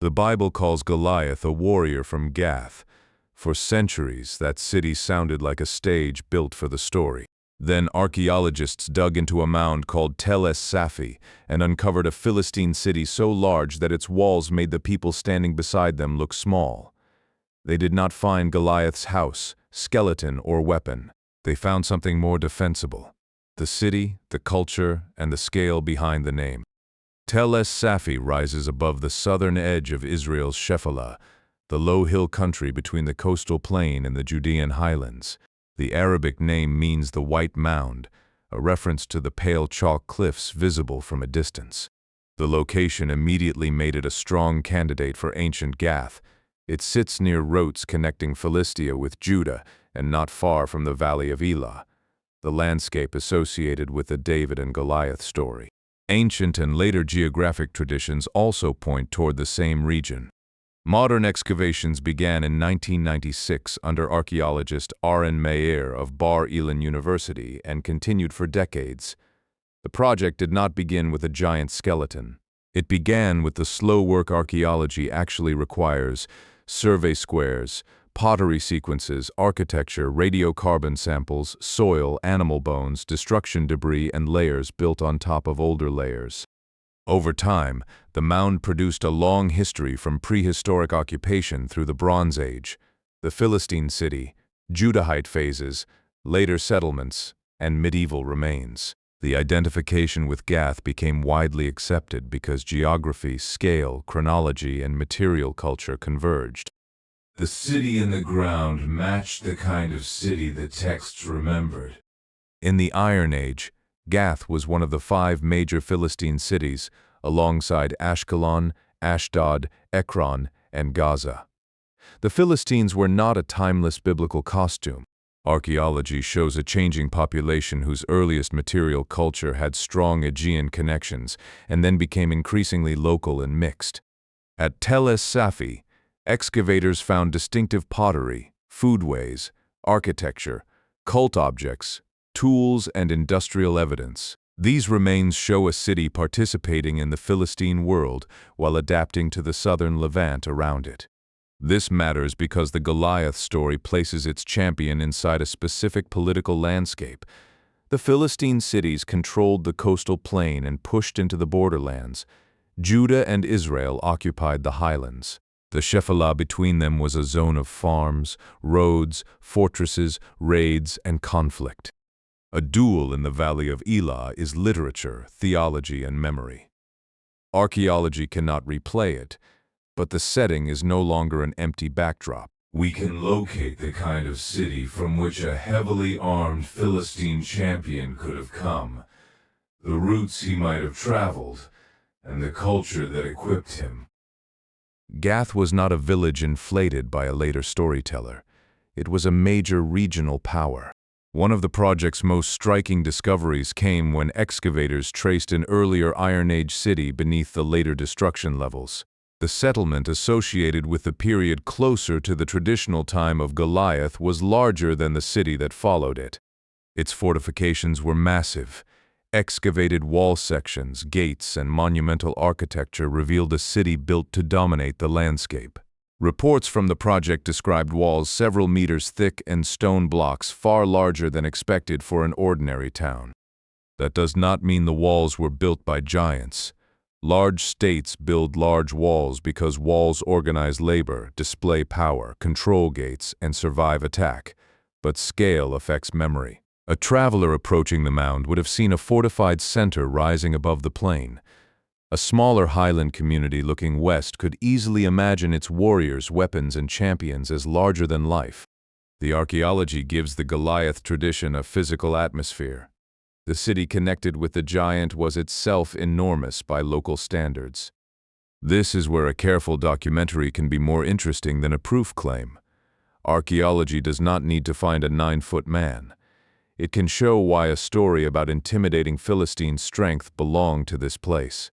The Bible calls Goliath a warrior from Gath. For centuries, that city sounded like a stage built for the story. Then archaeologists dug into a mound called es-Safi and uncovered a Philistine city so large that its walls made the people standing beside them look small. They did not find Goliath's house, skeleton, or weapon. They found something more defensible: the city, the culture, and the scale behind the name. Tel es-Safi rises above the southern edge of Israel's Shephelah, the low hill country between the coastal plain and the Judean highlands. The Arabic name means the white mound, a reference to the pale chalk cliffs visible from a distance. The location immediately made it a strong candidate for ancient Gath. It sits near roads connecting Philistia with Judah and not far from the valley of Elah, the landscape associated with the David and Goliath story. Ancient and later geographic traditions also point toward the same region. Modern excavations began in 1996 under archaeologist Aaron Meir of Bar Ilan University and continued for decades. The project did not begin with a giant skeleton. It began with the slow work archaeology actually requires: survey squares, pottery sequences, architecture, radiocarbon samples, soil, animal bones, destruction debris, and layers built on top of older layers. Over time, the mound produced a long history from prehistoric occupation through the Bronze Age, the Philistine city, Judahite phases, later settlements, and medieval remains. The identification with Gath became widely accepted because geography, scale, chronology, and material culture converged. The city in the ground matched the kind of city the texts remembered. In the Iron Age, Gath was one of the 5 major Philistine cities, alongside Ashkelon, Ashdod, Ekron, and Gaza. The Philistines were not a timeless biblical costume. Archaeology shows a changing population whose earliest material culture had strong Aegean connections and then became increasingly local and mixed. At Tel es-Safi, excavators found distinctive pottery, foodways, architecture, cult objects, tools, and industrial evidence. These remains show a city participating in the Philistine world while adapting to the southern Levant around it. This matters because the Goliath story places its champion inside a specific political landscape. The Philistine cities controlled the coastal plain and pushed into the borderlands. Judah and Israel occupied the highlands. The Shephelah between them was a zone of farms, roads, fortresses, raids, and conflict. A duel in the valley of Elah is literature, theology, and memory. Archaeology cannot replay it, but the setting is no longer an empty backdrop. We can locate the kind of city from which a heavily armed Philistine champion could have come, the routes he might have traveled, and the culture that equipped him. Gath was not a village inflated by a later storyteller. It was a major regional power. One of the project's most striking discoveries came when excavators traced an earlier Iron Age city beneath the later destruction levels. The settlement associated with the period closer to the traditional time of Goliath was larger than the city that followed it. Its fortifications were massive. Excavated wall sections, gates, and monumental architecture revealed a city built to dominate the landscape. Reports from the project described walls several meters thick and stone blocks far larger than expected for an ordinary town. That does not mean the walls were built by giants. Large states build large walls because walls organize labor, display power, control gates, and survive attack. But scale affects memory. A traveler approaching the mound would have seen a fortified center rising above the plain. A smaller highland community looking west could easily imagine its warriors, weapons, and champions as larger than life. The archaeology gives the Goliath tradition a physical atmosphere. The city connected with the giant was itself enormous by local standards. This is where a careful documentary can be more interesting than a proof claim. Archaeology does not need to find a 9-foot man. It can show why a story about intimidating Philistine strength belonged to this place.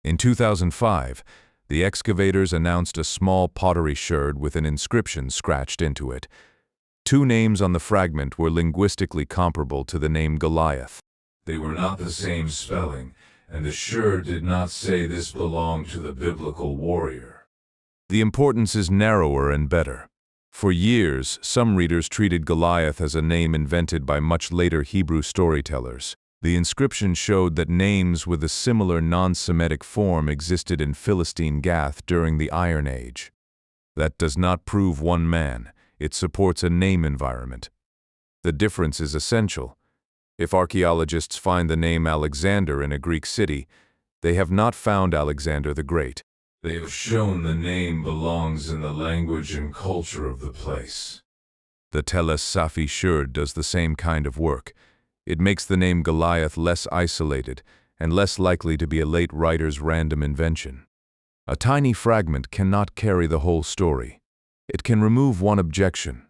In 2005, the excavators announced a small pottery sherd with an inscription scratched into it. 2 names on the fragment were linguistically comparable to the name Goliath. They were not the same spelling, and the sherd did not say this belonged to the biblical warrior. The importance is narrower and better. For years, some readers treated Goliath as a name invented by much later Hebrew storytellers. The inscription showed that names with a similar non-Semitic form existed in Philistine Gath during the Iron Age. That does not prove one man, it supports a name environment. The difference is essential. If archaeologists find the name Alexander in a Greek city, they have not found Alexander the Great. They have shown the name belongs in the language and culture of the place. The es-Safi sherd does the same kind of work. It makes the name Goliath less isolated and less likely to be a late writer's random invention. A tiny fragment cannot carry the whole story. It can remove one objection.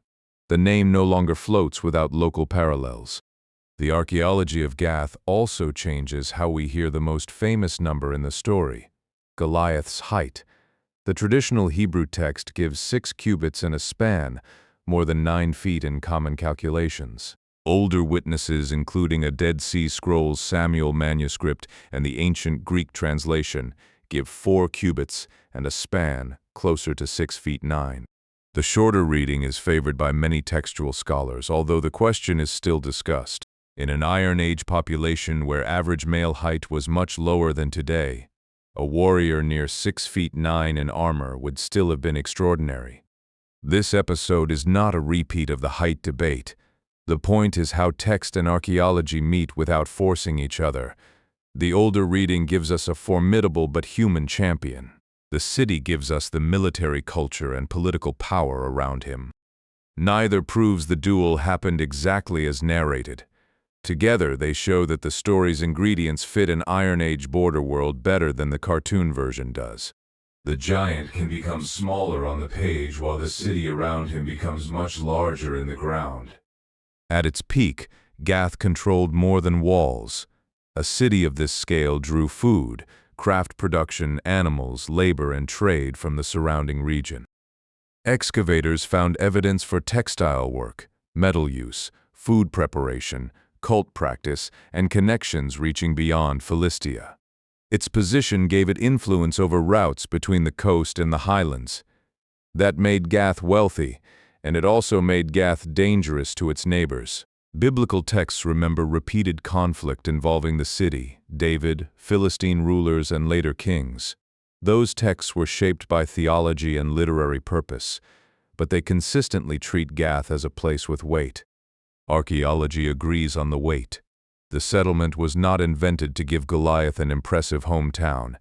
The name no longer floats without local parallels. The archaeology of Gath also changes how we hear the most famous number in the story, Goliath's height. The traditional Hebrew text gives 6 cubits and a span, more than 9 feet in common calculations. Older witnesses, including a Dead Sea Scrolls Samuel manuscript and the ancient Greek translation, give 4 cubits and a span closer to 6 feet 9. The shorter reading is favored by many textual scholars, although the question is still discussed. In an Iron Age population where average male height was much lower than today, a warrior near 6 feet 9 in armor would still have been extraordinary. This episode is not a repeat of the height debate. The point is how text and archaeology meet without forcing each other. The older reading gives us a formidable but human champion. The city gives us the military culture and political power around him. Neither proves the duel happened exactly as narrated. Together, they show that the story's ingredients fit an Iron Age border world better than the cartoon version does. The giant can become smaller on the page while the city around him becomes much larger in the ground. At its peak, Gath controlled more than walls. A city of this scale drew food, craft production, animals, labor, and trade from the surrounding region. Excavators found evidence for textile work, metal use, food preparation, cult practice, and connections reaching beyond Philistia. Its position gave it influence over routes between the coast and the highlands. That made Gath wealthy, and it also made Gath dangerous to its neighbors. Biblical texts remember repeated conflict involving the city, David, Philistine rulers, and later kings. Those texts were shaped by theology and literary purpose, but they consistently treat Gath as a place with weight. Archaeology agrees on the weight. The settlement was not invented to give Goliath an impressive hometown.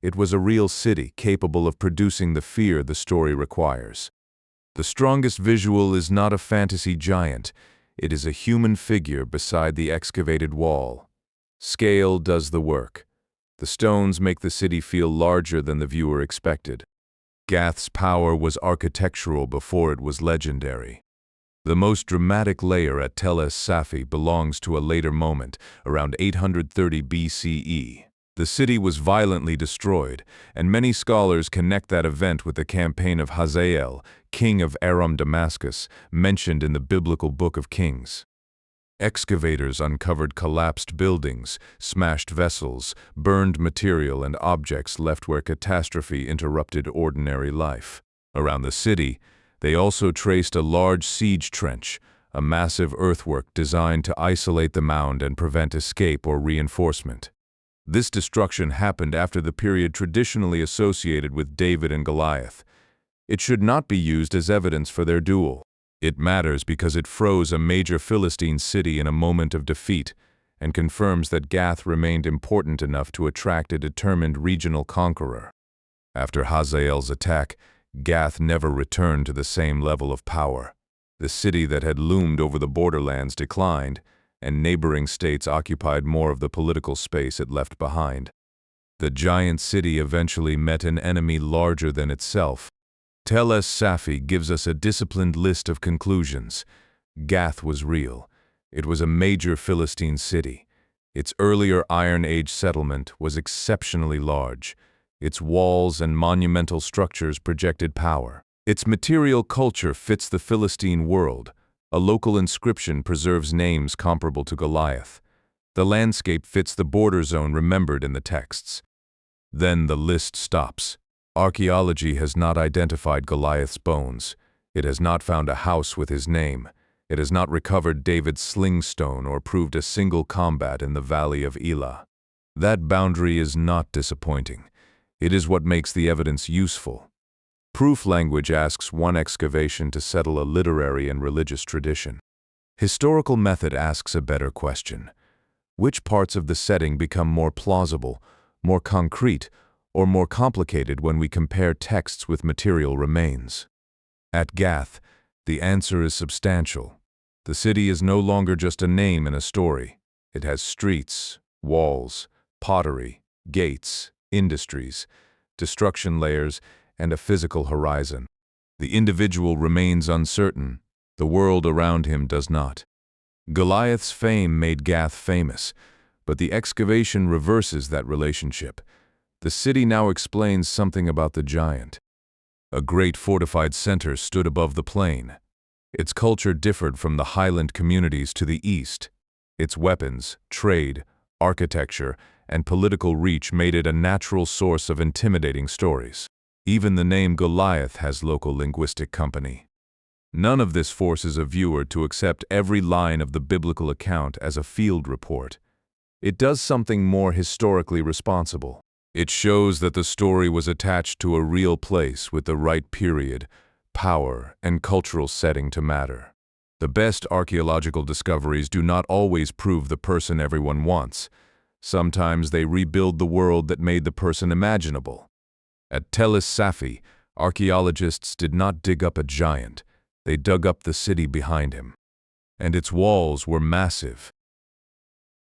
It was a real city capable of producing the fear the story requires. The strongest visual is not a fantasy giant. It is a human figure beside the excavated wall. Scale does the work. The stones make the city feel larger than the viewer expected. Gath's power was architectural before it was legendary. The most dramatic layer at es-Safi belongs to a later moment, around 830 BCE. The city was violently destroyed, and many scholars connect that event with the campaign of Hazael, king of Aram Damascus, mentioned in the biblical Book of Kings. Excavators uncovered collapsed buildings, smashed vessels, burned material, and objects left where catastrophe interrupted ordinary life. Around the city, they also traced a large siege trench, a massive earthwork designed to isolate the mound and prevent escape or reinforcement. This destruction happened after the period traditionally associated with David and Goliath. It should not be used as evidence for their duel. It matters because it froze a major Philistine city in a moment of defeat and confirms that Gath remained important enough to attract a determined regional conqueror. After Hazael's attack, Gath never returned to the same level of power. The city that had loomed over the borderlands declined, and neighboring states occupied more of the political space it left behind. The giant city eventually met an enemy larger than itself. es-Safi gives us a disciplined list of conclusions. Gath was real. It was a major Philistine city. Its earlier Iron Age settlement was exceptionally large. Its walls and monumental structures projected power. Its material culture fits the Philistine world. A local inscription preserves names comparable to Goliath. The landscape fits the border zone remembered in the texts. Then the list stops. Archaeology has not identified Goliath's bones. It has not found a house with his name. It has not recovered David's sling stone or proved a single combat in the valley of Elah. That boundary is not disappointing. It is what makes the evidence useful. Proof language asks one excavation to settle a literary and religious tradition. Historical method asks a better question. Which parts of the setting become more plausible, more concrete, or more complicated when we compare texts with material remains? At Gath, the answer is substantial. The city is no longer just a name in a story. It has streets, walls, pottery, gates, industries, destruction layers, and a physical horizon. The individual remains uncertain. The world around him does not. Goliath's fame made Gath famous, but the excavation reverses that relationship. The city now explains something about the giant. A great fortified center stood above the plain. Its culture differed from the highland communities to the east. Its weapons, trade, architecture, and political reach made it a natural source of intimidating stories. Even the name Goliath has local linguistic company. None of this forces a viewer to accept every line of the biblical account as a field report. It does something more historically responsible. It shows that the story was attached to a real place with the right period, power, and cultural setting to matter. The best archaeological discoveries do not always prove the person everyone wants. Sometimes they rebuild the world that made the person imaginable. At es-Safi, archaeologists did not dig up a giant. They dug up the city behind him. And its walls were massive.